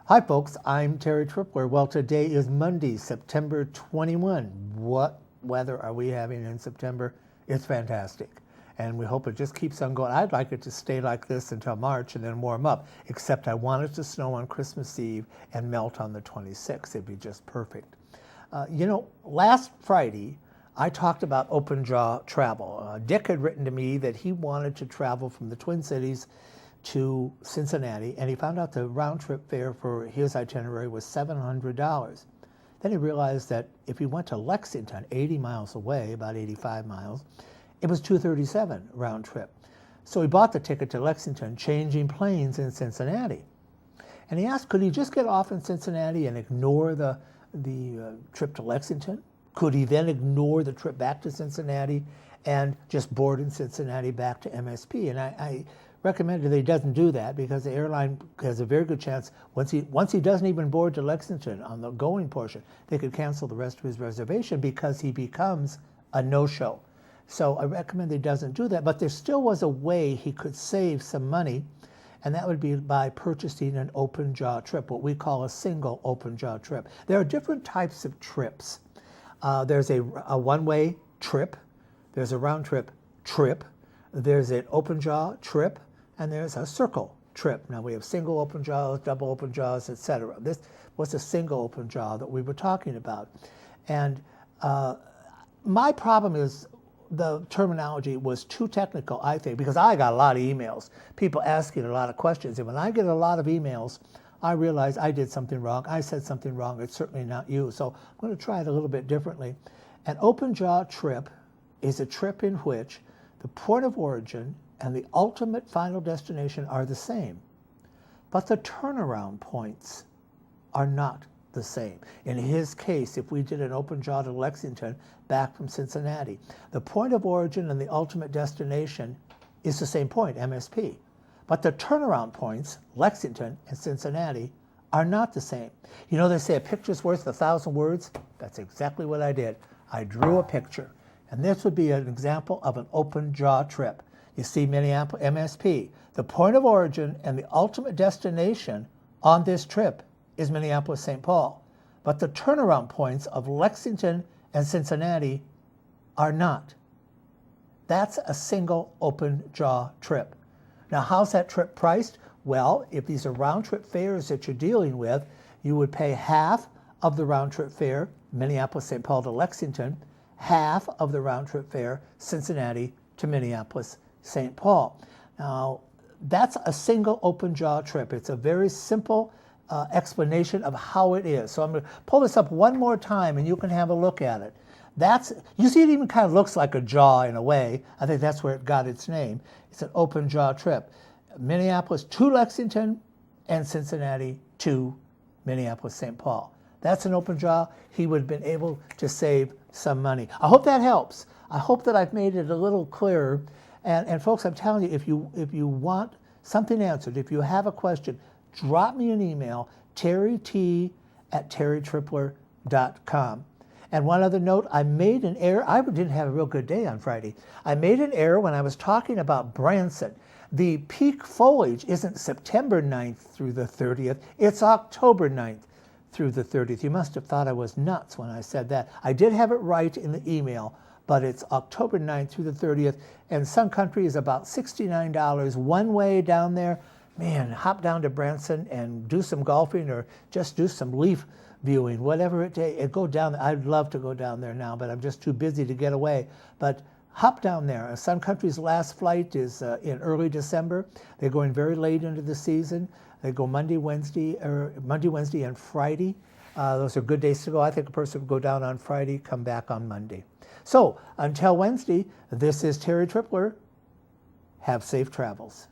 Hi folks, I'm Terry Tripler. Well, today is Monday, September 21. What weather are we having in September? It's fantastic. And we hope it just keeps on going. I'd like it to stay like this until March and then warm up, except I want it to snow on Christmas Eve and melt on the 26th. It'd be just perfect. Last Friday, I talked about open jaw travel. Dick had written to me that he wanted to travel from the Twin Cities to Cincinnati, and he found out the round-trip fare for his itinerary was $700. Then he realized that if he went to Lexington, 80 miles away, about 85 miles, it was $237 round trip. So he bought the ticket to Lexington, changing planes in Cincinnati. And he asked, could he just get off in Cincinnati and ignore the trip to Lexington? Could he then ignore the trip back to Cincinnati and just board in Cincinnati back to MSP? And I recommended that he doesn't do that because the airline has a very good chance, once he doesn't even board to Lexington on the going portion, they could cancel the rest of his reservation because he becomes a no-show. So I recommend that he doesn't do that, but there still was a way he could save some money, and that would be by purchasing an open jaw trip, what we call a single open jaw trip. There are different types of trips. There's a one-way trip, there's a round trip, there's an open jaw trip, and there's a circle trip. Now we have single open jaws, double open jaws, etc. This was a single open jaw that we were talking about. And my problem is the terminology was too technical, I think, because I got a lot of emails, people asking a lot of questions. And when I get a lot of emails, I realize I did something wrong. I said something wrong. It's certainly not you. So I'm going to try it a little bit differently. An open jaw trip is a trip in which the point of origin and the ultimate final destination are the same, but the turnaround points are not the same. In his case, if we did an open jaw to Lexington back from Cincinnati, the point of origin and the ultimate destination is the same point, MSP, but the turnaround points, Lexington and Cincinnati, are not the same. You know, they say a picture's worth 1,000 words. That's exactly what I did. I drew a picture, and this would be an example of an open jaw trip. You see Minneapolis, MSP. The point of origin and the ultimate destination on this trip is Minneapolis-St. Paul. But the turnaround points of Lexington and Cincinnati are not. That's a single open jaw trip. Now, how's that trip priced? Well, if these are round trip fares that you're dealing with, you would pay half of the round trip fare, Minneapolis-St. Paul to Lexington, half of the round trip fare, Cincinnati to Minneapolis-St. Paul. Now, that's a single open jaw trip. It's a very simple explanation of how it is. So I'm going to pull this up one more time and you can have a look at it. You see it even kind of looks like a jaw in a way. I think that's where it got its name. It's an open jaw trip. Minneapolis to Lexington and Cincinnati to Minneapolis-St. Paul. That's an open jaw. He would have been able to save some money. I hope that helps. I hope that I've made it a little clearer. And folks, I'm telling you, if you want something answered, if you have a question, drop me an email, terryt@terrytripler.com. And one other note, I made an error. I didn't have a real good day on Friday. I made an error when I was talking about Branson. The peak foliage isn't September 9th through the 30th. It's October 9th through the 30th. You must have thought I was nuts when I said that. I did have it right in the email, but it's October 9th through the 30th. And Sun Country is about $69 one way down there. Man, hop down to Branson and do some golfing or just do some leaf viewing, whatever it takes. Go down there. I'd love to go down there now, but I'm just too busy to get away. But hop down there. Sun Country's last flight is in early December. They're going very late into the season. They go Monday, Wednesday, and Friday. Those are good days to go. I think a person would go down on Friday, come back on Monday. So until Wednesday, this is Terry Tripler. Have safe travels.